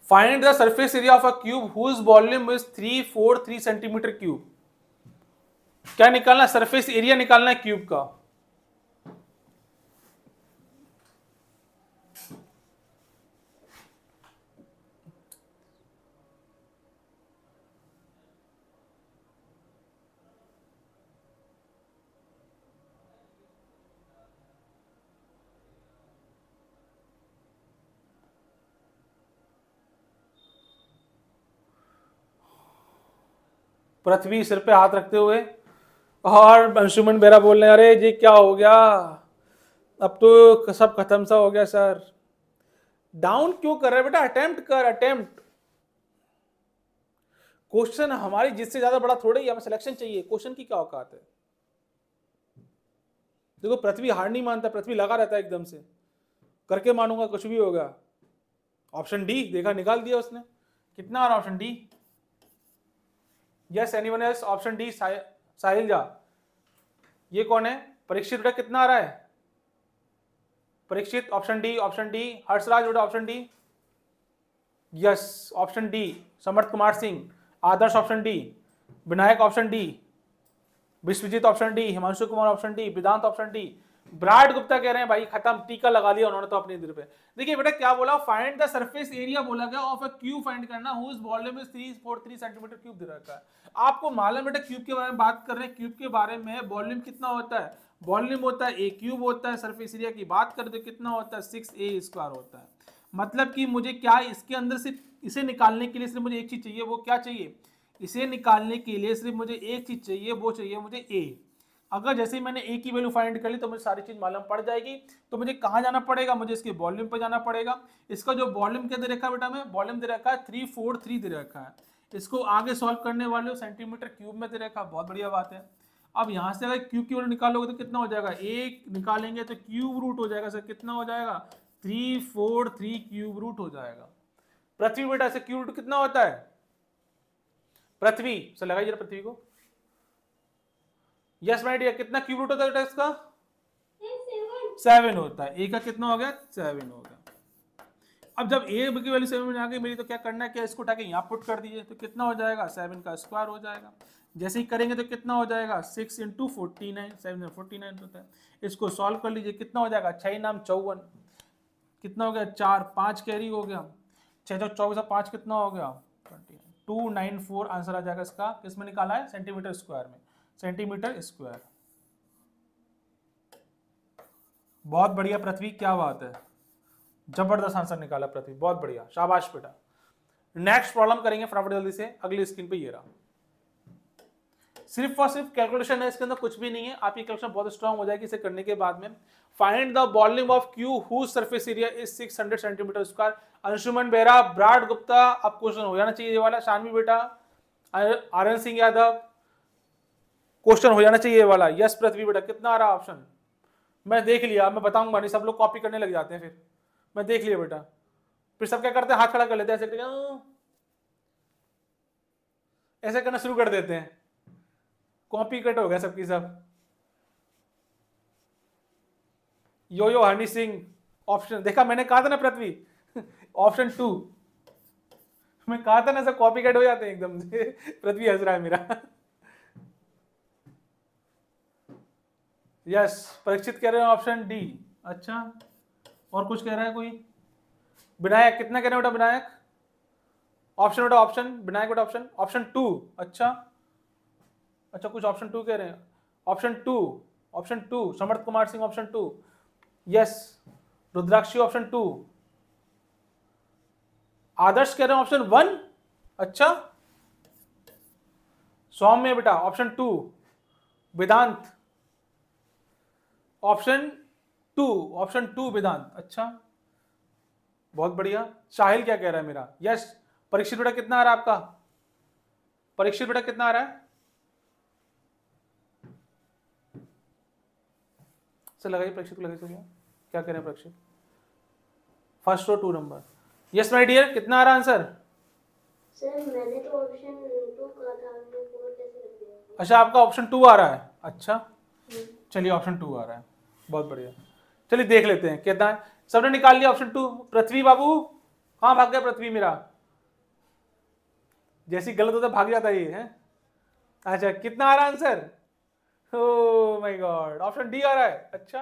Find the surface area of a cube whose volume is 343 centimetre cube. क्या निकालना? Surface area निकालना है cube का। पृथ्वी सिर पे हाथ रखते हुए, और अंशुमन बेरा बोल रहे हैं अरे जी क्या हो गया, अब तो सब खत्म सा हो गया सर। डाउन क्यों कर रहे हैं बेटा? अटेम्प्ट कर, अटेम्प्ट। क्वेश्चन हमारी जिससे ज्यादा बड़ा थोड़ा ही, हमें सिलेक्शन चाहिए। क्वेश्चन की क्या औकात है? देखो पृथ्वी हार नहीं मानता, पृथ्वी लगा रहता है एकदम से, करके मानूंगा कुछ भी होगा। ऑप्शन डी देखा, निकाल दिया उसने। कितना आ रहा option D? Yes anyone else? Option D Sahil जा। ये कौन है? परीक्षित बेटा कितना आ रहा है? Parikshit option D, option D. Harshraj बेटा option D. Yes option D. Samarth Kumar Singh, Adarsh option D, Vinayak option D, Vishwajeet option D, Himanshu Kumar option D, Vedant option D. Virat Gupta कह रहे हैं भाई खत्म, टीका लगा लिया उन्होंने तो अपने दिल पे। देखिए बेटा क्या बोला, फाइंड द सरफेस एरिया बोला गया ऑफ अ क्यूब, फाइंड करना whose volume is 343 centimetre cube दे रखा है। आपको मालूम बेटा क्यूब के बारे में बात कर रहे हैं, क्यूब के बारे में वॉल्यूम कितना होता है? वॉल्यूम होता है ए क्यूब होता है। सरफेस एरिया की बात करें तो कितना होता है? 6a स्क्वायर होता है। मतलब कि मुझे क्या इसके अंदर से इसे निकालने के लिए सिर्फ मुझे एक चीज चाहिए, वो क्या चाहिए? इसे निकालने के लिए सिर्फ मुझे एक चीज चाहिए, वो चाहिए मुझे ए। अगर जैसे ही मैंने ए की वैल्यू फाइंड कर ली तो मुझे सारी चीज मालूम पड़ जाएगी। तो मुझे कहाँ जाना पड़ेगा? मुझे इसके वॉल्यूम पे जाना पड़ेगा। इसका जो वॉल्यूम क्या दे रखा है बेटा? में वॉल्यूम दे रखा है 343 दे रखा है। इसको आगे सॉल्व करने वाले हो सेंटीमीटर क्यूब में दे रखा है, बहुत बढ़िया बात है। अब यहाँ से अगर क्यूब की वैल्यू निकालोगे तो कितना हो जाएगा? एक निकालेंगे तो क्यूब रूट हो जाएगा सर। कितना हो जाएगा? 343 क्यूब रूट हो जाएगा। पृथ्वी बेटा से क्यूब रूट कितना होता है? पृथ्वी से लगाइए जरा पृथ्वी को। यस माय डियर, कितना क्यूब रूट होता है इसका? 7 होता है। ए का कितना हो गया? 7 हो गया। अब जब ए की वैल्यू 7 में आ गई मेरी, तो क्या करना है? क्या इसको उठा के यहाँ पुट कर दीजिए, तो कितना हो जाएगा? 7 का स्क्वायर हो जाएगा। जैसे ही करेंगे तो कितना हो जाएगा? 6 इंटू 49, 7 49 होता है। इसको सॉल्व कर लीजिए, कितना हो जाएगा? 6 नाम 54, कितना हो गया? 4, 5 कैरी हो गया। 6 24 5 कितना हो गया? 294 आंसर आ जाएगा इसका। किसमें निकाला है? सेंटीमीटर स्क्वायर में। Centimetre square. बहुत बढ़िया पृथ्वी, क्या बात है, जबरदस्त आंसर निकाला पृथ्वी, बहुत बढ़िया, शाबाश बेटा। नेक्स्ट प्रॉब्लम करेंगे फटाफट जल्दी से, अगली स्क्रीन पे ये रहा। सिर्फ और सिर्फ कैलकुलेशन है, इसके अंदर कुछ भी नहीं है। आपकी कैलकुलेशन बहुत स्ट्रांग हो जाएगी इसे करने के बाद में। Find the volume of cube whose surface area is 600 centimetre square. Anshuman Bera, Virat Gupta, अब क्वेश्चन हो जाना चाहिए ये वाला। शानवी बेटा, आर्यन सिंह यादव, क्वेश्चन हो जाना चाहिए ये वाला। यस पृथ्वी बेटा, कितना आ रहा ऑप्शन? मैं देख लिया, मैं बताऊंगा नहीं, सब लोग कॉपी करने लग जाते हैं फिर। मैं देख लिया बेटा। फिर सब क्या करते हैं? हाथ खड़ा कर लेते हैं, ऐसे करके ऐसे करना शुरू कर देते हैं। कॉपी कट हो गया सबकी सब। यो हनी सिंह, ऑप्शन देखा, मैंने कहा था ना पृथ्वी, ऑप्शन 2। मैं कहा था ना, सब कॉपी कट हो जाते हैं एकदम से। पृथ्वी हंस रहा है मेरा। यस परीक्षित कह रहे हैं ऑप्शन डी। अच्छा, और कुछ कह रहा है कोई? विनायक कितना कह रहे हैं बेटा? विनायक ऑप्शन बेटा, ऑप्शन विनायक बेटा, ऑप्शन ऑप्शन 2। अच्छा अच्छा, कुछ ऑप्शन 2 कह रहे हैं। Option 2, option 2। Samarth Kumar Singh option 2। Yes Rudrakshi option 2। Adarsh कह रहे हैं ऑप्शन 1। अच्छा, सौम्य बेटा option 2। Vedant option 2, option 2 Vedant. अच्छा बहुत बढ़िया। साहिल क्या कह रहा है मेरा? यस। परीक्षित बेटा कितना आ रहा है आपका? परीक्षित बेटा कितना आ रहा है? सर लगाइए परीक्षित को, लगाइए। क्या कह रहे हैं Parikshit? First row 2 number. Yes my dear, कितना आ रहा आंसर? सर मैंने तो ऑप्शन 2 कहा था, आपने 4 कैसे रख दिया? अच्छा आपका ऑप्शन 2 आ रहा है। अच्छा चलिए, ऑप्शन 2 आ रहा है, बहुत बढ़िया। चलिए देख लेते हैं कितना है। सबने निकाल लिया ऑप्शन 2? पृथ्वी बाबू, हाँ भाग गया पृथ्वी मेरा। जैसी गलत होता है भाग जाता है ये है। अच्छा कितना आ रहा है answer? Oh my god, option D आ रहा है। अच्छा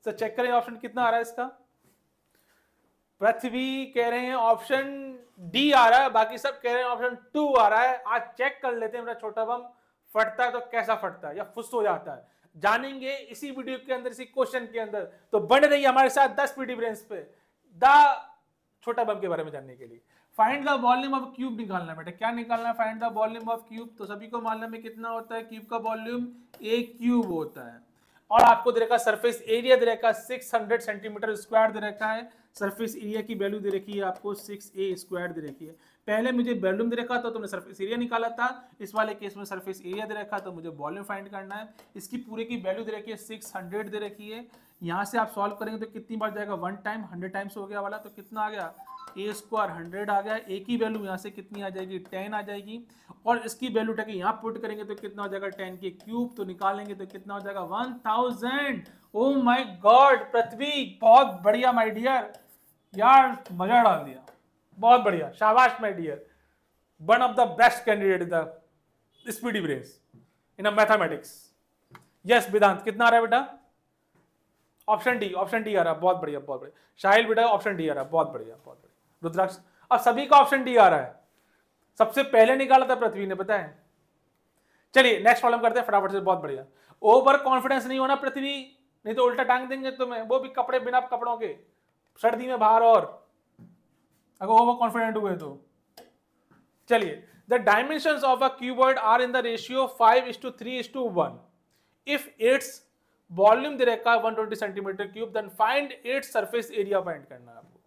तो चेक करें ऑप्शन कितना आ रहा है इसका। पृथ्वी कह रहे हैं ऑप्शन डी आ रहा है, बाकी सब कह रहे हैं ऑप्शन 2 आ रहा है। आज चेक कर लेते हैं मेरा छोटा बम फटता है तो कैसा फटता है या फुस हो जाता है, जानेंगे इसी वीडियो के अंदर, इसी क्वेश्चन के अंदर। तो बने रहिए हमारे साथ 10 पीटी ब्रेन्स पे द छोटा बम के बारे में जानने के लिए। Find the volume of cube निकालना है बेटा। क्या निकालना है? Find the volume of cube. तो सभी को मालूम है कितना होता है क्यूब का वॉल्यूम, ए क्यूब होता है। और आपको दे रखा सरफेस एरिया दे रखा 600 सेंटीमीटर स्क्वायर दे रखा है। सरफेस एरिया की वैल्यू दे रखी है आपको 6a स्क्वायर दे रखी है। पहले मुझे वॉल्यूम दे रखा था, तुमने सरफेस एरिया निकाला था। इस वाले केस में सरफेस एरिया दे रखा तो मुझे वॉल्यूम फाइंड करना है। इसकी पूरे की वैल्यू दे रखी है 600 दे रखी है। यहाँ से आप सॉल्व करेंगे तो कितनी बार जाएगा? 1 टाइम, 100 टाइम्स हो गया वाला, तो कितना आ गया? ए स्क्वायर 100 आ गया। ए की वैल्यू यहाँ से कितनी आ जाएगी? 10 आ जाएगी। और इसकी वैल्यू उठा के यहाँ पुट करेंगे तो कितना हो जाएगा? 10 के क्यूब। तो निकालेंगे तो कितना हो जाएगा? 1000। ओ माय गॉड पृथ्वी, बहुत बढ़िया माय डियर, यार मजा डाल दिया, बहुत बढ़िया, शाबाश my dear, one of the best candidate in the speedy brains in mathematics. Yes Vedant, कितना आ रहा है बेटा? ऑप्शन डी, ऑप्शन डी आ रहा है, बहुत बढ़िया बहुत बढ़िया। शाहिल बेटा ऑप्शन डी आ रहा है, बहुत बढ़िया बहुत बढ़िया। रुद्राक्ष, अब सभी का ऑप्शन डी आ रहा है। सबसे पहले निकाला था पृथ्वी ने, पता है। चलिए नेक्स्ट प्रॉब्लम करते हैं फटाफट से, बहुत बढ़िया। ओवर कॉन्फिडेंस नहीं होना पृथ्वी, नहीं तो उल्टा टांग देंगे तुम्हें, वो भी कपड़े बिना कपड़ों के, सर्दी में बाहर, और अगर ओवर कॉन्फिडेंट हुए तो। चलिए, the dimensions of a cuboid are in the ratio 5:3:1 if its volume दे रखा है 120 centimetre cube, then find its surface area find करना है आपको।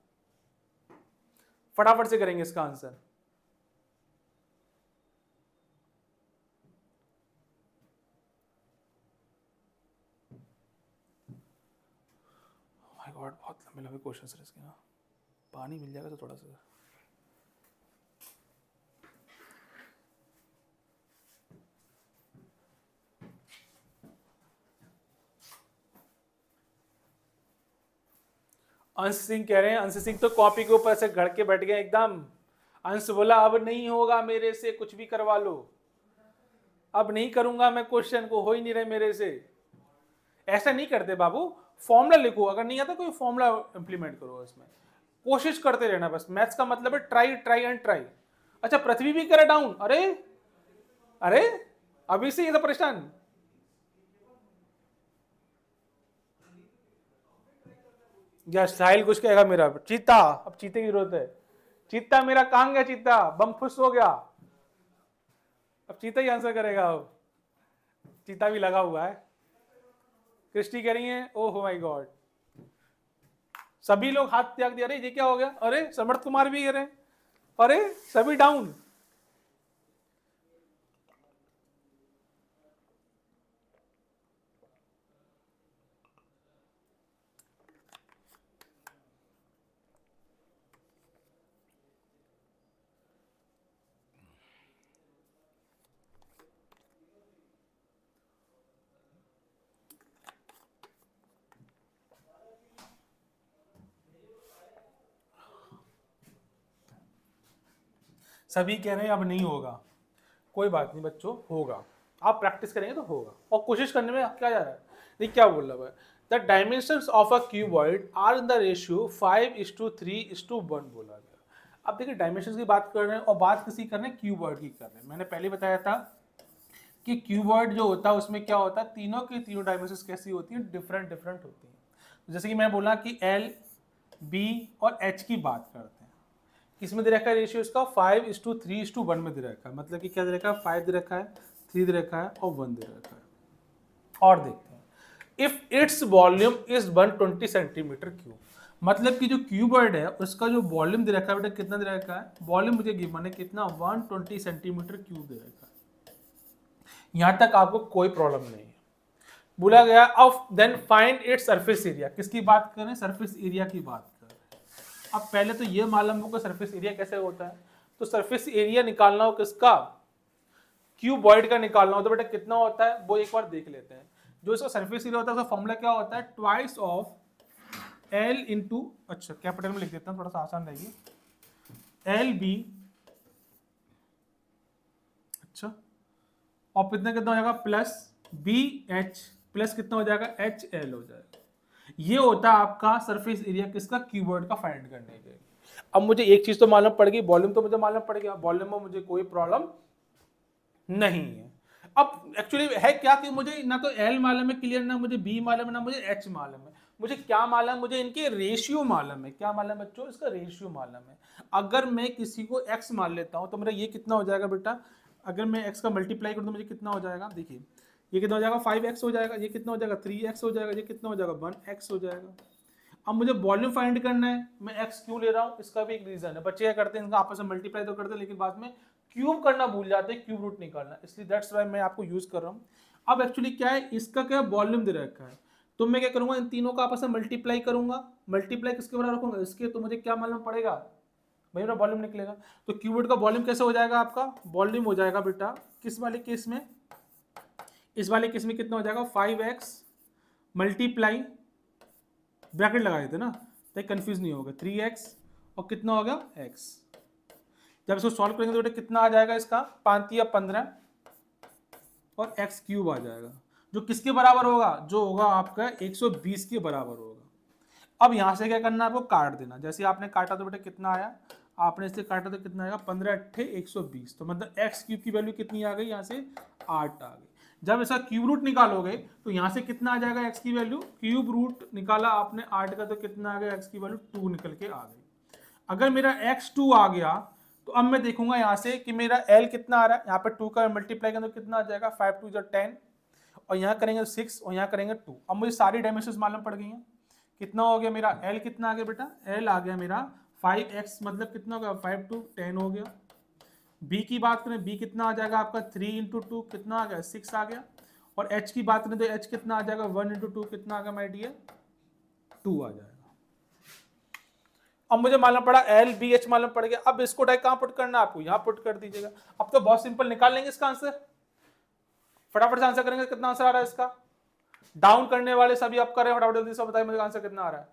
फटाफट से करेंगे इसका आंसर। माय गॉड, बहुत लंबे लंबे क्वेश्चंस हैं इसके ना। पानी मिल जाएगा तो थोड़ा सा। अंश सिंह कह रहे हैं, अंश सिंह तो कॉपी के ऊपर से गड़ के बैठ गए एकदम। अंश बोला अब नहीं होगा मेरे से, कुछ भी करवा लो, अब नहीं करूंगा मैं, क्वेश्चन को हो ही नहीं रहे मेरे से। ऐसा नहीं करते बाबू, फॉर्मूला लिखो, अगर नहीं आता कोई फॉर्मूला इंप्लीमेंट करो इसमें, कोशिश करते रहना बस। मैथ्स का मतलब है ट्राई ट्राई एंड ट्राई। अच्छा पृथ्वी भी करे डाउन, अरे अरे अभी से ये तो परेशान। या साहिल कुछ कहेगा मेरा चीता, अब चीते की जरूरत है। चीता मेरा कहां गया? चीता बम फुस हो गया, अब चीता ही आंसर करेगा। अब चीता भी लगा हुआ है। क्रिस्टी कह रही है ओह माय गॉड, सभी लोग हाथ त्याग दिया, अरे ये क्या हो गया? अरे समर्थ कुमार भी कह रहे हैं, अरे सभी डाउन। सभी कह रहे हैं अब नहीं होगा, कोई बात नहीं बच्चों, होगा। आप प्रैक्टिस करेंगे तो होगा, और कोशिश करने में क्या जा रहा है। देखिए क्या बोल रहा है, the dimensions of a cuboid are in the ratio 5:3:1 बोला गया। अब देखिए डायमेंशंस की बात कर रहे हैं, और बात किसी कर रहे हैं? क्यूबॉइड की कर रहे हैं। मैंने पहले बताया था कि क्यूबॉइड जो होता है उसमें क्या होता है, तीनों की तीनों डायमेंशंस कैसी होती हैं? डिफरेंट डिफरेंट होती हैं। जैसे कि मैं बोला कि एल, बी और एच की बात करते हैं, किसमें दे रखा है रेशियो इसका? 5:3:1 में दे रखा है। मतलब कि क्या दे रखा है? 5 दे रखा है, 3 दे रखा है और 1 दे रखा है। और देखते हैं, if its volume is 120 centimetre cube, मतलब कि जो क्यूबॉइड है उसका जो वॉल्यूम दे रखा है बेटा, कितना दे रखा है? वॉल्यूम मुझे गिवन है कितना? 120 सेंटीमीटर क्यूब दे रखा है। यहां तक आपको कोई प्रॉब्लम नहीं है। बोला गया of then find its surface area. किसकी बात करें? सरफेस एरिया की बात करें। अब पहले तो ये मालूम हो कि सरफेस एरिया कैसे होता है। तो सरफेस एरिया निकालना हो किसका? क्यूबॉइड का निकालना हो तो बेटा कितना होता है वो एक बार देख लेते हैं। जो इसका सरफेस एरिया होता है उसका फॉर्मूला क्या होता है? ट्वाइस ऑफ एल इंटू, अच्छा कैपिटल में लिख देता हूँ थोड़ा सा आसान रहेगी, एल बी अच्छा, और कितना कितना हो जाएगा प्लस बी एच प्लस कितना हो जाएगा एच एल हो जाएगा। ये होता है आपका सरफेस एरिया किसका, क्यूबॉइड का फाइंड करने के। अब मुझे एक चीज तो मालूम पड़ गई, वॉल्यूम तो मुझे मालूम पड़ गया, वॉल्यूम में मुझे कोई प्रॉब्लम नहीं है। अब एक्चुअली है क्या कि मुझे ना तो एल मालूम है क्लियर, ना मुझे बी मालूम है, ना मुझे एच मालूम है। मुझे क्या मालूम है, मुझे इनके रेशियो मालूम है। क्या मालूम है बच्चों, इसका रेशियो मालूम है। अगर मैं किसी को एक्स मान लेता हूं तो मेरा ये कितना हो जाएगा बेटा, अगर मैं एक्स का मल्टीप्लाई करूं तो मुझे कितना हो जाएगा, देखिए ये कितना हो जाएगा 5x हो जाएगा, ये कितना हो जाएगा 3x हो जाएगा, ये कितना हो जाएगा 1x हो जाएगा। अब मुझे वॉल्यूम फाइंड करना है, मैं x क्यों ले रहा हूँ, इसका भी एक रीजन है। बच्चे क्या करते हैं, इनका आपस में मल्टीप्लाई तो करते हैं लेकिन बाद में क्यूब करना भूल जाते हैं, क्यूब रूट निकालना, इसलिए दैट्स व्हाई मैं आपको यूज कर रहा हूँ। अब एक्चुअली क्या है, इसका क्या वॉल्यूम दे रखा है, तो मैं क्या करूंगा, इन तीनों का आपस में मल्टीप्लाई करूंगा। मल्टीप्लाई किसके बराबर रखूंगा, इसके, तो मुझे क्या मालूम पड़ेगा भाई, मेरा वॉल्यूम निकलेगा। तो क्यूबॉइड का वॉल्यूम कैसे हो जाएगा, आपका वॉल्यूम हो जाएगा बेटा किस वाले केस में, इस वाले केस में कितना हो जाएगा 5x मल्टीप्लाई, ब्रैकेट लगा देते ना तो कंफ्यूज नहीं होगा, 3x और कितना हो गया x। जब इसको सॉल्व करेंगे तो बेटा कितना आ जाएगा, इसका 5 या 15 और x क्यूब आ जाएगा, जो किसके बराबर होगा, जो होगा आपका 120 के बराबर होगा। अब यहां से क्या करना है, आपको काट देना। जैसे आपने काटा तो बेटा कितना आया, आपने इससे काटा तो कितना आएगा 15 अट्ठे 120, तो मतलब x क्यूब की वैल्यू कितनी आ गई, यहाँ से 8 आ गई। जब इसका क्यूब रूट निकालोगे तो यहाँ से कितना आ जाएगा x की वैल्यू, क्यूब रूट निकाला आपने 8 का तो कितना आ गया, x की वैल्यू 2 निकल के आ गई। अगर मेरा x 2 आ गया तो अब मैं देखूंगा यहाँ से कि मेरा l कितना आ रहा है, यहाँ पे 2 का मल्टीप्लाई करें तो कितना आ जाएगा 5 2 10 और यहाँ करेंगे 6 और यहाँ करेंगे 2। अब मुझे सारी डायमेंशंस मालूम पड़ गई हैं। कितना हो गया मेरा L, कितना आ गया बेटा, L आ गया मेरा 5x मतलब कितना हो गया 5 2 10 हो गया। B की बात करें, B कितना आ जाएगा आपका 3 × 2 कितना आ गया 6 आ गया। और H की बात करें तो H कितना आ जाएगा 1 × 2 कितना आ गया माय डियर 2 आ जाएगा। अब मुझे मालूम पड़ा L B H मालूम पड़ गया। अब इसको डायरेक्ट कहाँ पुट करना है, आपको यहाँ पुट कर दीजिएगा। अब तो बहुत सिंपल, निकाल लेंगे इसका आंसर, फटाफट से आंसर करेंगे। कितना आंसर आ रहा है इसका, डाउन करने वाले सभी आप कर रहे हैं, फटाफट जल्दी से बताइए मुझे आंसर कितना आ रहा है।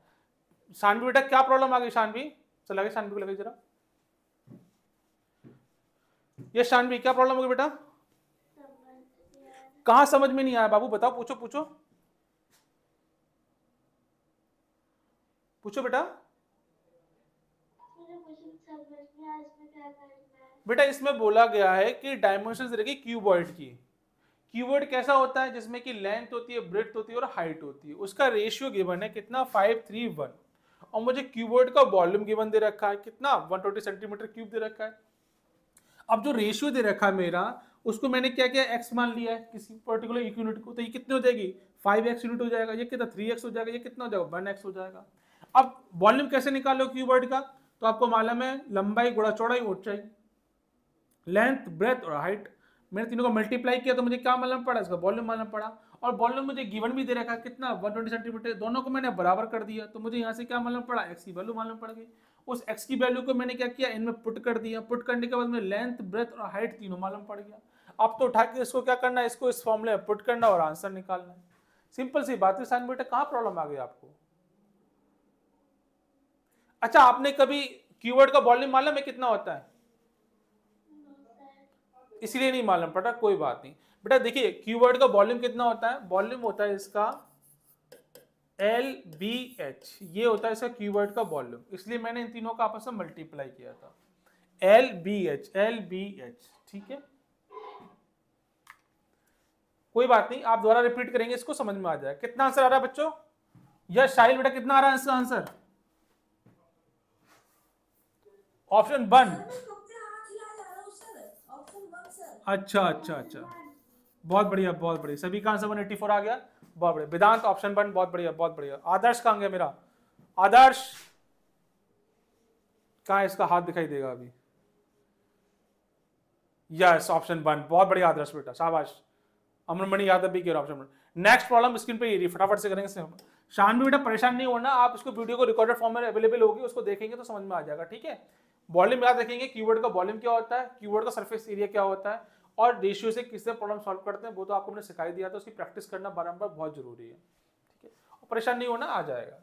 शानवी बेटा क्या प्रॉब्लम आ गई, शानवी चल लगे, शानवी को लगे जरा, ये शानवी क्या प्रॉब्लम हो गई बेटा, कहां समझ में नहीं आया बाबू, बताओ, पूछो पूछो पूछो बेटा। बेटा इसमें बोला गया है कि डायमेंशंस रहेगी क्यूबॉइड की। क्यूबॉइड कैसा होता है, जिसमें कि लेंथ होती है, ब्रेड्थ होती है और हाइट होती है। उसका रेशियो गिवन है कितना 5 3 1 और मुझे क्यूबॉइड का वॉल्यूम गिवन दे रखा है कितना 120 सेंटीमीटर क्यूब दे रखा है। अब जो रेशियो दे रखा है मेरा, उसको मैंने क्या किया x मान लिया है किसी पर्टिकुलर यूनिट को, तो ये कितने हो जाएगी 5x यूनिट हो जाएगा, ये कितना 3x हो जाएगा, ये कितना हो जाएगा 1x हो जाएगा। अब वॉल्यूम कैसे निकालो क्यूबॉइड का, तो आपको मालूम है लंबाई गुणा चौड़ाई ऊंचाई, लेंथ ब्रेथ और हाइट। मैंने तीनों को मल्टीप्लाई किया तो मुझे क्या मालूम पड़ा, इसका वॉल्यूम मालूम पड़ा। और वॉल्यूम मुझे गिवन भी दे रखा कितना 120 सेंटीमीटर, दोनों को मैंने बराबर कर दिया तो मुझे यहाँ से क्या मालूम पड़ा, x की वैल्यू मालूम पड़ गई। उस x की वैल्यू को मैंने क्या किया, इनमें पुट कर दिया, पुट करने के बाद में लेंथ ब्रेथ और हाइट तीनों मालूम पड़ गया। अब तो उठा के इसको क्या करना है, इसको इस फॉर्मूले में पुट करना और आंसर निकालना है। सिंपल सी बात है। साइन बेटा कहाँ प्रॉब्लम आ गई आपको। अच्छा आपने कभी कीवर्ड का वॉल्यूम मालूम है कितना होता है, इसलिए नहीं मालूम पड़ा, कोई बात नहीं बेटा। देखिए कीवर्ड का वॉल्यूम कितना होता है, वॉल्यूम होता है इसका LBH, ये होता है इसका कीवर्ड का वॉल्यूम, इसलिए मैंने इन तीनों का आपस में मल्टीप्लाई किया था LBH, ठीक है। कोई बात नहीं, आप दोबारा रिपीट करेंगे इसको समझ में आ जाए। कितना आंसर आ रहा है बच्चों, यस शाहिल बेटा कितना आ रहा है इसका आंसर, ऑप्शन 1। अच्छा अच्छा अच्छा, बहुत बढ़िया बहुत बढ़िया, सभी का आंसर 184 आ गया, बहुत बढ़िया। वेदांत ऑप्शन 1, बहुत बढ़िया बहुत बढ़िया। आदर्श कहां गया मेरा, आदर्श कहां है, इसका हाथ दिखाई देगा अभी, यस ऑप्शन 1, बहुत बढ़िया आदर्श बेटा, शाबाश। अमरमणि यादव भी कह रहा ऑप्शन 1। नेक्स्ट प्रॉब्लम स्क्रीन पे ये फटाफट से करेंगे। शानवी बेटा परेशान नहीं होना, आप इसको वीडियो को रिकॉर्डेड फॉर्म में अवेलेबल होगी, उसको देखेंगे तो समझ में आ जाएगा, ठीक है। वॉल्यूम याद रखेंगे, कीवर्ड का वॉल्यूम क्या होता है, कीवर्ड का सरफेस एरिया क्या होता है, और रेशियो से किससे प्रॉब्लम सॉल्व करते हैं वो तो आपको मैंने सिखाई दिया था, उसकी प्रैक्टिस करना बारंबार बहुत जरूरी है, ठीक है। परेशान नहीं होना, आ जाएगा।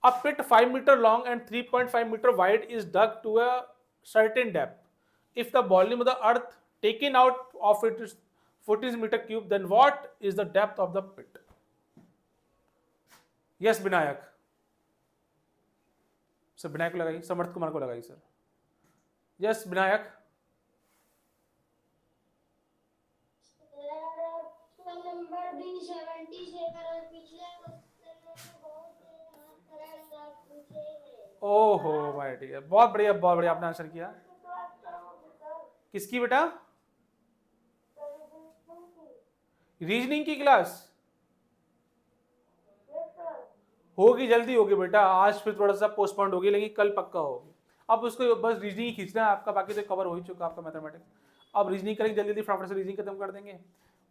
A pit 5 meter long and 3.5 meter wide is dug to a certain depth. If the volume of the earth taken out of it is 14 meter cube, then what is the depth of the pit? Yes, Vinayak sir, Vinayak को लगाइए, समर्थ कुमार को लगाइए sir. Yes Vinayak. Number भी 70 से करो, पिछले question में बहुत सरल पूछे हैं। ओहो भाई ठीक है, बहुत बढ़िया आपने आंसर किया। किसकी बेटा? रीजनिंग की क्लास होगी, जल्दी होगी बेटा, आज फिर थोड़ा सा पोस्टपोन्ड होगी, लेकिन कल पक्का होगी। अब उसको बस रीजनिंग ही खींचना है आपका, बाकी तो कवर हो ही चुका आपका मैथमेटिक्स। अब रीजनिंग करेंगे जल्दी जल्दी, फटाफट से रीजनिंग खत्म कर देंगे।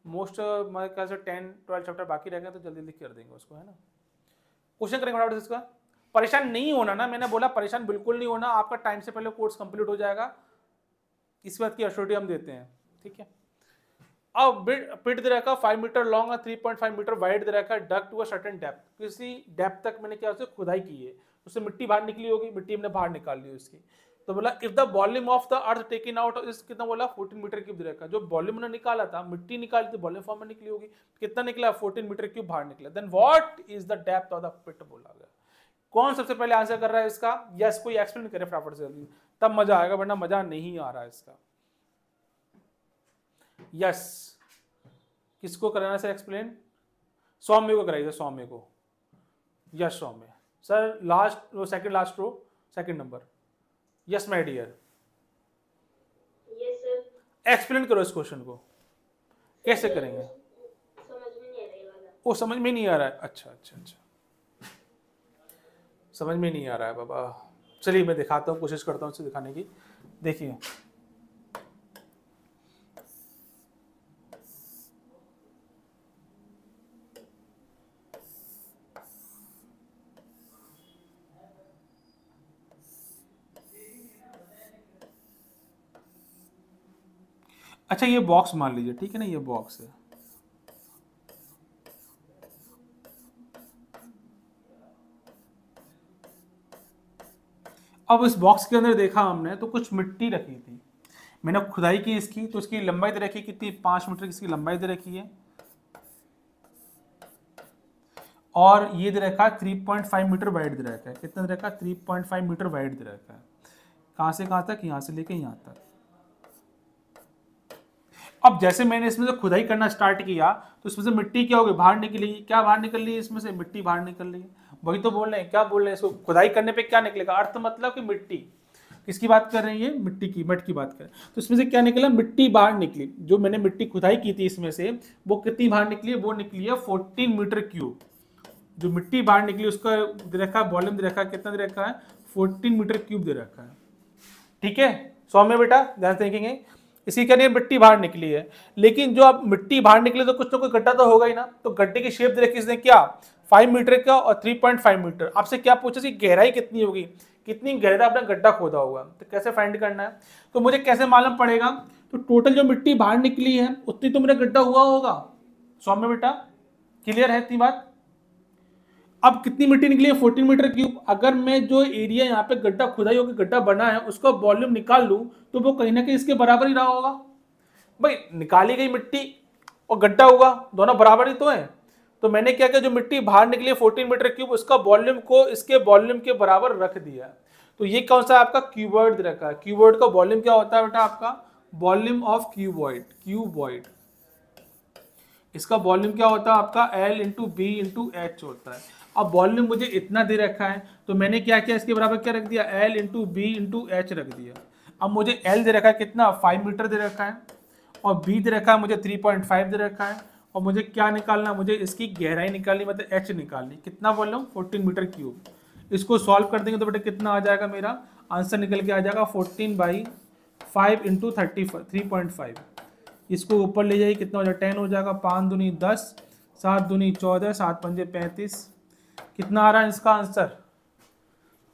मोस्ट मेरे ख्याल से 10-12 चैप्टर बाकी रह गए, तो जल्दी जल्दी कर देंगे उसको, है ना। क्वेश्चन करेंगे फटाफट से इसका। परेशान नहीं होना ना, मैंने बोला परेशान बिल्कुल नहीं होना, आपका टाइम से पहले कोर्स कंप्लीट हो जाएगा, इस बात की एश्योरिटी हम देते हैं, ठीक है। अब पिट दे रखा 5 मीटर लॉन्ग और 3.5 मीटर वाइड दे रखा, dug to a certain depth, किसी डेप्थ तक मैंने क्या उसे खुदाई की है, उससे मिट्टी बाहर निकली होगी, मिट्टी हमने बाहर निकाल ली उसकी। तो बोला if the volume of the earth taken out is कितना, बोला 14 मीटर क्यूब दे रखा, जो वॉल्यूम उन्होंने निकाला था, मिट्टी निकाली थी, वॉल्यूम फॉर्म में निकली होगी, कितना निकला 14 मीटर क्यूब बाहर निकला। Then what is the depth of the pit बोला गया। कौन सबसे पहले आंसर कर रहा है इसका? यस, कोई एक्सप्लेन करे फटाफट से जल्दी, तब मजा आएगा, वरना मजा नहीं आ रहा है इसका। यस, किसको कराना सर एक्सप्लेन? सौम्य को कराइए, सौम्य को। Yes Saumya sir, last row, second last row, second number. Yes my dear. Yes sir. Explain करो इस क्वेश्चन को, कैसे करेंगे? समझ में नहीं आ रहा वाला। वो समझ में नहीं आ रहा है, अच्छा अच्छा अच्छा, समझ में नहीं आ रहा है बाबा। चलिए मैं दिखाता हूँ, कोशिश करता हूँ इसे दिखाने की। देखिए अच्छा, ये बॉक्स मान लीजिए, ठीक है ना, ये बॉक्स है। अब इस बॉक्स के अंदर देखा हमने तो कुछ मिट्टी रखी थी, मैंने खुदाई की इसकी, तो इसकी लंबाई दे रखी कितनी, 5 मीटर की इसकी लंबाई दे रखी है, और ये दे रखा 3.5 मीटर वाइड दे रखा है। कितना दे रखा? 3.5 मीटर वाइड दे रखा है। कहाँ से कहाँ तक? यहाँ से लेके यहाँ तक। अब जैसे मैंने इसमें से खुदाई करना स्टार्ट किया, तो इसमें से मिट्टी क्या होगी, बाहर निकली। क्या बाहर निकल रही है? इसमें से मिट्टी बाहर निकल रही है। वही तो बोल रहे हैं, क्या बोल रहे हैं, इसको खुदाई करने पे क्या निकलेगा? अर्थ मतलब कि मिट्टी। किसकी बात कर रहे हैं? ये मिट्टी की, मट की बात कर रहे हैं। तो इसमें से क्या निकला? मिट्टी बाहर निकली। जो मैंने मिट्टी खुदाई की थी इसमें से, वो कितनी बाहर निकली है? वो निकली है 14 मीटर क्यूब। जो मिट्टी बाहर निकली उसका दे रखा है, वॉल्यूम दे रखा है, कितना दे रखा है? 14 मीटर क्यूब दे रखा है, ठीक है। सौम्य बेटा ध्यान से देखेंगे, इसी के लिए मिट्टी बाहर निकली है। लेकिन जो अब मिट्टी बाहर निकली तो कुछ तो कोई गड्ढा तो होगा ही ना, तो गड्ढे की शेप दे रखी इसने क्या, 5 मीटर का और 3.5 मीटर। आपसे क्या पूछा कि गहराई कितनी होगी, कितनी गहरा आपने गड्ढा खोदा होगा, तो कैसे फाइंड करना है, तो मुझे कैसे मालूम पड़ेगा? तो टोटल जो मिट्टी बाहर निकली है उतनी तो मेरा गड्ढा हुआ होगा। सौम्य बेटा क्लियर है इतनी बात? अब कितनी मिट्टी निकली है? 14 मीटर क्यूब। अगर मैं जो एरिया यहाँ पे गड्ढा खुदाई होकर गड्ढा बना है उसका वॉल्यूम निकाल लूं, तो वो कहीं ना कहीं इसके बराबर ही रहा होगा। भाई निकाली गई मिट्टी और गड्ढा हुआ, दोनों बराबर ही तो है। तो मैंने क्या किया, जो मिट्टी बाहर निकली 14 मीटर क्यूब, उसका वॉल्यूम को इसके वॉल्यूम के बराबर रख दिया। तो ये कौन सा आपका क्यूबॉइड रखा है? क्यूबॉइड का वॉल्यूम क्या होता है बेटा? आपका वॉल्यूम ऑफ क्यूबॉइड, क्यूबॉइड। इसका वॉल्यूम क्या होता है आपका? L into B into H होता है। अब वॉल्यूम मुझे इतना दे रखा है, तो मैंने क्या किया, इसके बराबर क्या रख दिया? L into B into H रख दिया। अब मुझे L दे रखा है कितना? 5 मीटर दे रखा है, और B दे रखा है मुझे 3.5 दे रखा है, और मुझे क्या निकालना? मुझे इसकी गहराई निकालनी, मतलब H निकालनी। कितना वॉल्यूम? 14 metre cube. इसको सॉल्व कर देंगे तो बेटा कितना आ जाएगा? मेरा आंसर निकल के आ जाएगा 14/5 इंटू 3.5। इसको ऊपर ले जाइए, कितना हो जाएगा? 10 हो जाएगा। 5 दूनी 10, 7 दूनी 14, 7 पंजे 35। कितना आ रहा है इसका आंसर?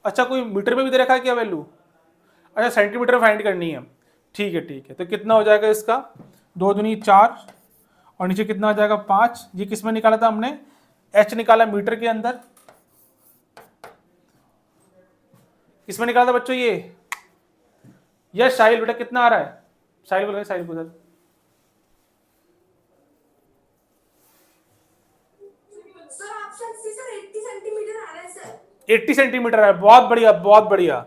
अच्छा कोई मीटर में भी दे रखा है क्या वैल्यू? अच्छा सेंटीमीटर फाइंड करनी है, ठीक है ठीक है। तो कितना हो जाएगा इसका? 2 दूनी 4, और नीचे कितना हो जाएगा? 5। ये किस में निकाला था हमने? एच निकाला मीटर के अंदर। किस में निकाला था बच्चों ये? यस साहिल बेटा कितना आ रहा है? साहिल बोल, साहिल को sir. Sir option C sir 80 centimetre आ रहा है सर। 80 सेंटीमीटर है, बहुत बढ़िया बहुत बढ़िया।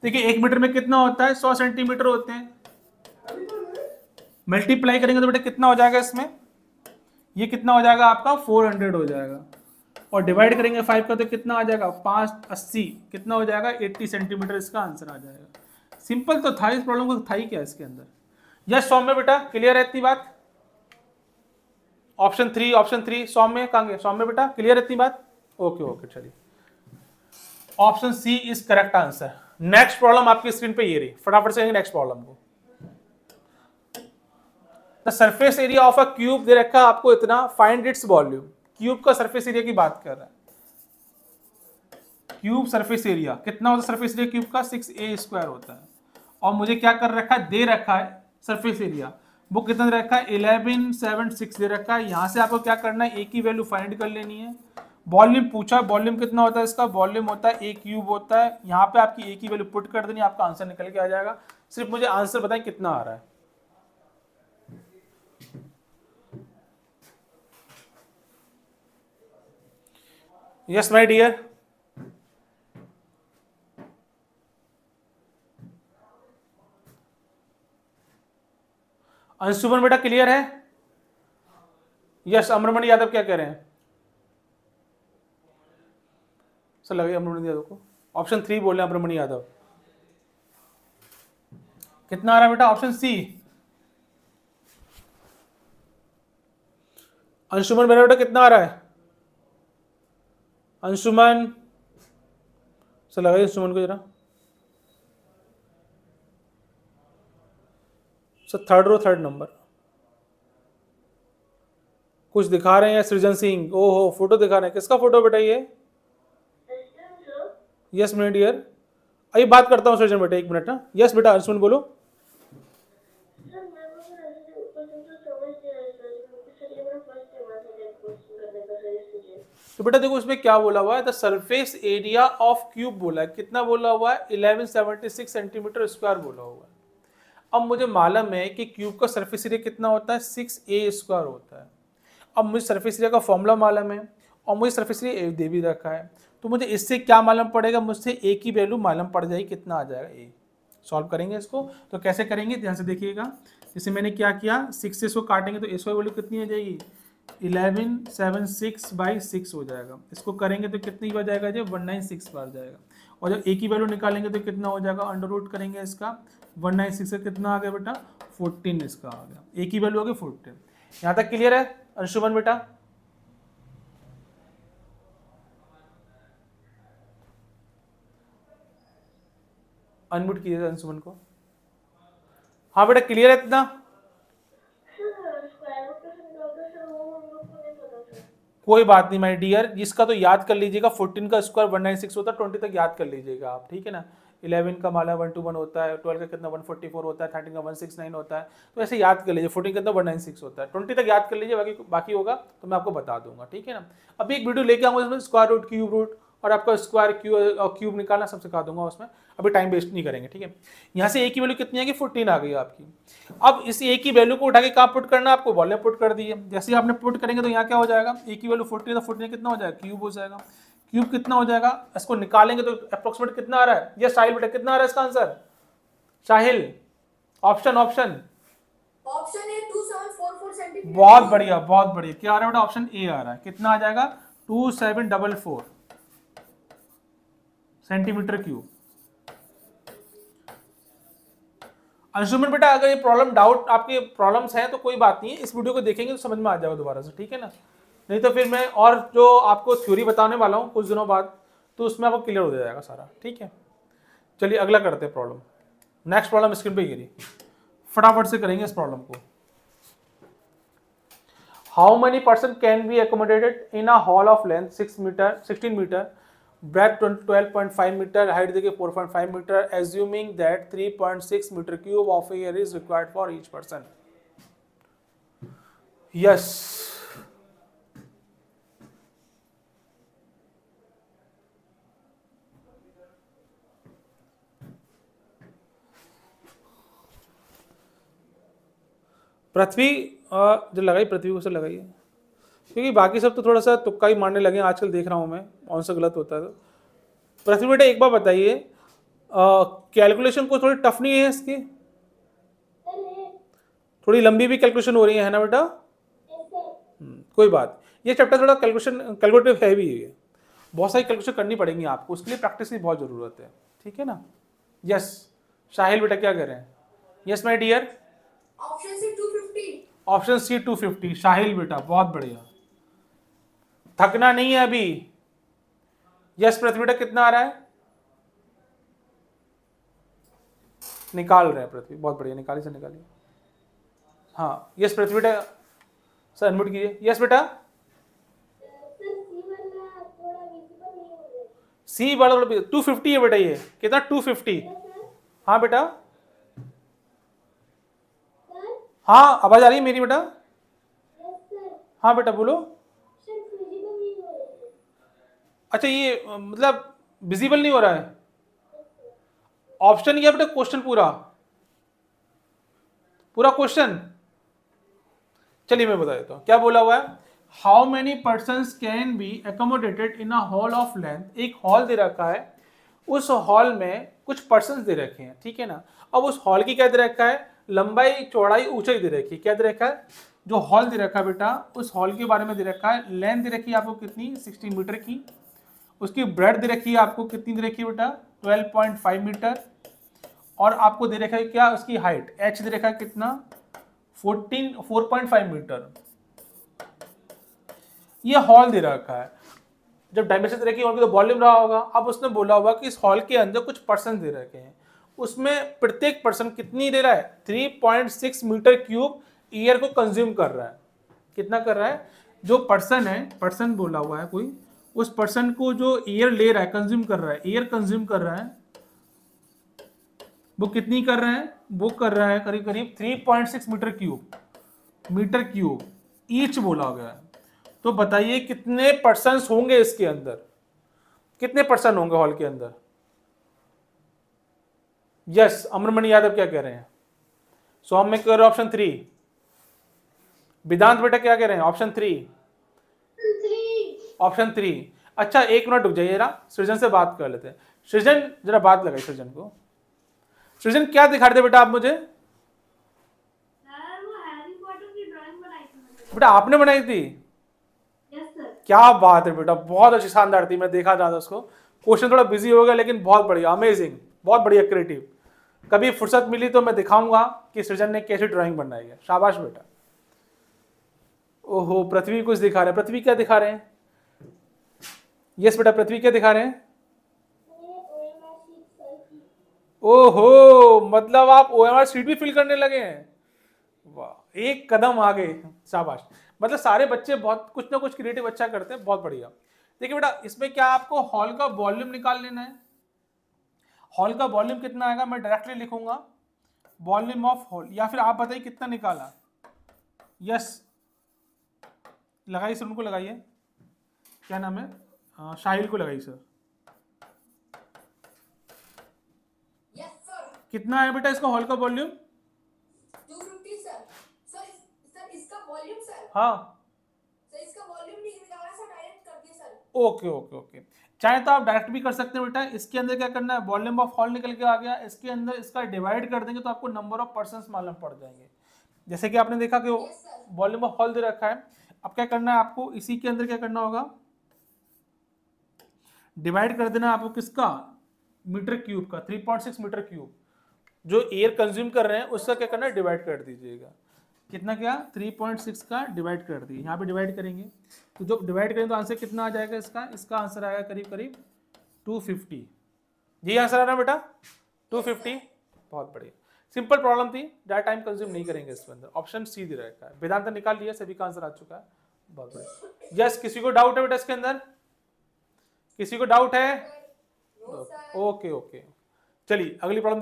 देखिए 1 मीटर में कितना होता है, 100 सेंटीमीटर होते हैं। मल्टीप्लाई करेंगे तो बेटा कितना हो जाएगा इसमें, ये कितना हो जाएगा आपका 400 हो जाएगा, और डिवाइड करेंगे 5 का तो कितना आ जाएगा 580, कितना हो जाएगा 80 सेंटीमीटर, इसका आंसर आ जाएगा। सिंपल तो था, इस प्रॉब्लम को था ही क्या इसके अंदर। यस सौम्य बेटा क्लियर है इतनी बात? ऑप्शन 3 सौम्य कहाँ गए, सौम्य बेटा क्लियर है इतनी बात? ओके ओके चलिए, option C is correct answer. Next problem आपकी स्क्रीन पे ये रही, फटाफट से नेक्स्ट प्रॉब्लम को। The surface area of a cube दे रखा है आपको इतना, फाइंड इट्स वॉल्यूम। क्यूब का सरफेस एरिया की बात कर रहा है। क्यूब सरफेस एरिया कितना होता है, सरफेस एरिया क्यूब का 6a² होता है, और मुझे क्या कर रखा है, दे रखा है सरफेस एरिया, वो कितना दे रखा है 1176 दे रखा है। यहां से आपको क्या करना है, ए की वैल्यू फाइंड कर लेनी है। वॉल्यूम पूछा, वॉल्यूम कितना होता है इसका, वॉल्यूम होता है a क्यूब होता है। यहाँ पे आपकी a की वैल्यू पुट कर देनी, आपका आंसर निकल के आ जाएगा। सिर्फ मुझे आंसर बताएं कितना आ रहा है। यस माय डियर, अंशुमन बेटा क्लियर है? यस अमरमणि यादव क्या कह रहे हैं सर, लगे अमरमणि यादव को। ऑप्शन 3 बोल रहे हैं अमरमणि यादव। कितना आ रहा है बेटा, ऑप्शन सी। अंशुमन मेरा बेटा कितना आ रहा है, अंशुमन सर लगाइए अंशुमन को जरा sir, third row third number कुछ दिखा रहे हैं सृजन सिंह, ओहो फोटो दिखा रहे हैं, किसका फोटो बेटा ये? यस मेरे डियर, अभी बात करता हूँ सृजन बेटा, 1 मिनट ना। यस बेटा अंशुमन बोलो। तो बेटा देखो उसमें क्या बोला हुआ है, the surface area of cube बोला है, कितना बोला हुआ है 1176 सेंटीमीटर स्क्वायर बोला हुआ है। अब मुझे मालूम है कि क्यूब का सरफेस एरिया कितना होता है 6a² होता है। अब मुझे सरफेस एरिया का फॉर्मूला मालूम है, और मुझे सरफेस एरिया दे भी रखा है, तो मुझे इससे क्या मालूम पड़ेगा, मुझसे a की वैल्यू मालूम पड़ जाएगी, कितना आ जाएगा a। सॉल्व करेंगे इसको, तो कैसे करेंगे ध्यान से देखिएगा। जैसे मैंने क्या किया, 6 से इसको काटेंगे तो a² वैल्यू कितनी आ जाएगी 1176/6 हो जाएगा। इसको करेंगे तो कितनी हो जाएगा जी 196 बार जाएगा, और जब a की वैल्यू निकालेंगे तो कितना हो जाएगा, अंडर रूट करेंगे इसका 196 से कितना आ गया बेटा 14 इसका आ गया, a की वैल्यू आ गई 14। यहाँ तक क्लियर है अंशुमन बेटा? अनम्यूट कीजिए अंशुमन को। हाँ बेटा क्लियर है इतना? कोई बात नहीं माय डियर, जिसका तो याद कर लीजिएगा, 14 का स्क्वायर 196 होता है, 20 तक याद कर लीजिएगा आप, ठीक है ना। 11 का माला 121 होता है, 12 का कितना 144 होता है, 13 का 169 होता है, तो ऐसे याद कर लीजिए। 14 का कितना 196 होता है, 20 तक याद कर लीजिए, बाकी होगा तो मैं आपको बता दूंगा, ठीक है ना। अभी एक वीडियो लेके आऊंगा इसमें स्क्वायर रूट, क्यूब रूट और आपका स्क्वायर क्यूब निकालना सब सिखा दूंगा उसमें, अभी टाइम वेस्ट नहीं करेंगे, ठीक है। यहाँ से a की वैल्यू कितनी आ गई 14 आ गई आपकी। अब इस a की वैल्यू को उठा के कहाँ पुट करना है आपको, वॉल्यूम पुट कर दिए। जैसे ही आपने पुट करेंगे तो यहाँ क्या हो जाएगा, a की वैल्यू 14 तो 14 कितना हो जाएगा क्यूब हो जाएगा, क्यूब कितना हो जाएगा, इसको निकालेंगे तो अप्रोक्सीमेट कितना आ रहा है, ये साहिल बेटा कितना आ रहा है इसका answer, Sahil option option option A 2744 centimetre. बहुत बढ़िया बहुत बढ़िया, क्या आ रहा है बेटा, ऑप्शन ए आ रहा है, कितना आ जाएगा 2744 सेंटीमीटर क्यूब। अंशुमन बेटा अगर ये प्रॉब्लम डाउट आपके प्रॉब्लम्स हैं तो कोई बात नहीं है, इस वीडियो को देखेंगे तो समझ में आ जाएगा दोबारा से, ठीक है ना। नहीं तो फिर मैं और जो आपको थ्योरी बताने वाला हूँ कुछ दिनों बाद, तो उसमें आपको क्लियर हो जाएगा सारा, ठीक है। चलिए अगला करते हैं प्रॉब्लम। नेक्स्ट प्रॉब्लम स्क्रीन पे गिरी, फटाफट से करेंगे इस प्रॉब्लम को। How many person can be accommodated in a hall of length 16 metre, breadth 12.5 meter, height देखिए 4.5 meter, assuming that 3.6 meter cube of air is required for each person. Yes. पृथ्वी जो लगाई, पृथ्वी को से लगाइए, क्योंकि बाकी सब तो थोड़ा सा तुक्का ही मारने लगे आजकल, देख रहा हूँ मैं कौन सा गलत होता है। तो पृथ्वी बेटा एक बार बताइए, कैलकुलेशन को थोड़ी टफ नहीं है इसकी? थोड़ी लंबी भी कैलकुलेशन हो रही है ना बेटा? कोई बात, ये चैप्टर थोड़ा कैलकुलेटिव है भी है, बहुत सारी कैलकुलेशन करनी पड़ेंगी आपको, उसके लिए प्रैक्टिस की बहुत जरूरत है, ठीक है ना? यस साहिल बेटा क्या कह रहे हैं? Yes my dear, option C 250। Option C 250। Sahil बेटा बहुत बढ़िया, थकना नहीं है अभी। यस पृथ्वी बेटा कितना आ रहा है? निकाल रहे हैं पृथ्वी, बहुत बढ़िया, निकालिए सर निकालिए। हाँ यस पृथ्वी बेटा, सर अनम्यूट कीजिए। यस बेटा, सी वाला 250 है बेटा, ये कितना? 250। हाँ बेटा, हाँ आवाज आ रही है मेरी बेटा? हाँ बेटा बोलो। अच्छा ये मतलब विजिबल नहीं हो रहा है ऑप्शन, क्या बेटा क्वेश्चन पूरा पूरा क्वेश्चन? चलिए मैं बता देता हूं क्या बोला हुआ है। How many person can be accommodated in a hall of length. एक हॉल दे रखा है, उस हॉल में कुछ पर्सन दे रखे हैं, ठीक है ना? अब उस हॉल की क्या दे रखा है? लंबाई चौड़ाई ऊंचाई दे रखी है। क्या दे रखा है? जो हॉल दे रखा है बेटा, उस हॉल के बारे में दे रखा है। लेंथ दे रखी है आपको कितनी? 60 मीटर की। उसकी ब्रेड दे रखी है आपको कितनी दे रखी है बेटा? 12.5 मीटर। और आपको दे रखा है क्या? उसकी हाइट h दे रखा है कितना? 4.5 मीटर। ये हॉल दे रखा है। जब डायमेंशन दे रखी है, तो वॉल्यूम रहा होगा। अब उसने बोला होगा कि इस हॉल के अंदर कुछ पर्सन दे रखे हैं, उसमें प्रत्येक पर्सन कितनी दे रहा है? 3.6 मीटर क्यूब ईयर को कंज्यूम कर रहा है। कितना कर रहा है? जो पर्सन है, पर्सन बोला हुआ है कोई, उस पर्सन को जो ईयर ले रहा है, कंज्यूम कर रहा है, ईयर कंज्यूम कर रहा है, वो कितनी कर रहा है? वो कर रहा है करीब करीब 3.6 मीटर क्यूब ईच बोला गया है। तो बताइए कितने पर्सन होंगे इसके अंदर? कितने पर्सन होंगे हॉल के अंदर? यस अमरमणि यादव क्या कह रहे हैं? सौम में कह रहे ऑप्शन 3। वेदांत बेटा क्या कह रहे हैं? ऑप्शन 3। ऑप्शन 3। अच्छा एक मिनट रुक जाइए जरा, सृजन से बात कर लेते हैं। सृजन जरा बात लगाई सृजन को। सृजन क्या दिखा रहे थे बेटा आप मुझे? बेटा आपने बनाई थी? क्या बात है बेटा, बहुत अच्छी शानदार थी, मैं देखा था उसको। क्वेश्चन थोड़ा बिजी हो गया लेकिन बहुत बढ़िया, अमेजिंग, बहुत बढ़िया, क्रिएटिव। कभी फुर्सत मिली तो मैं दिखाऊंगा कि सृजन ने कैसी ड्राइंग बनाई है। शाबाश बेटा। ओहो पृथ्वी कुछ दिखा रहे हैं। पृथ्वी क्या दिखा रहे हैं? यस बेटा पृथ्वी क्या दिखा रहे हैं? ओहो मतलब आप OMR शीट भी फिल करने लगे हैं। वाह एक कदम आगे, शाबाश। मतलब सारे बच्चे बहुत कुछ ना कुछ क्रिएटिव अच्छा करते हैं, बहुत बढ़िया। देखिए बेटा इसमें क्या आपको हॉल का वॉल्यूम निकाल लेना है। हॉल का वॉल्यूम कितना आएगा मैं डायरेक्टली लिखूंगा, वॉल्यूम ऑफ हॉल, या फिर आप बताइए कितना निकाला। यस लगाइए सर, उनको लगाइए, क्या नाम है? शाहिल को लगाइए सर। कितना है बेटा इसका हॉल का वॉल्यूम? 250 सर। सर इसका वॉल्यूम सर? हाँ सर इसका वॉल्यूम नहीं निकाला सर, डायरेक्ट कर दिया सर। ओके ओके ओके, चाहे तो आप डायरेक्ट भी कर सकते हैं बेटा। इसके अंदर क्या करना है? वॉल्यूम ऑफ हॉल निकल के आ गया, इसके अंदर इसका डिवाइड कर देंगे तो आपको नंबर ऑफ पर्सन्स मालूम पड़ जाएंगे। जैसे कि आपने देखा कि वॉल्यूम ऑफ हॉल दे रखा है। अब क्या करना है आपको? इसी के अंदर क्या करना होगा? डिवाइड कर देना आपको किसका? मीटर क्यूब का, 3.6 मीटर क्यूब जो एयर कंज्यूम कर रहे हैं उसका क्या करना है? डिवाइड कर दीजिएगा। कितना क्या? 3.6 का डिवाइड कर दिए, यहाँ पे डिवाइड करेंगे तो जो डिवाइड करेंगे तो आंसर कितना आ जाएगा इसका? इसका आंसर आएगा करीब करीब 250। यही आंसर आ रहा है बेटा 250। बहुत बढ़िया, सिंपल प्रॉब्लम थी, ज़्यादा टाइम कंज्यूम नहीं करेंगे इसके अंदर। ऑप्शन सी दे रखा है। वेदांत निकाल लिया, सभी का आंसर आ चुका है, बहुत बढ़िया। यस किसी को डाउट है बेटा इसके अंदर? किसी को डाउट है? ओके ओके चलिए अगली प्रॉब्लम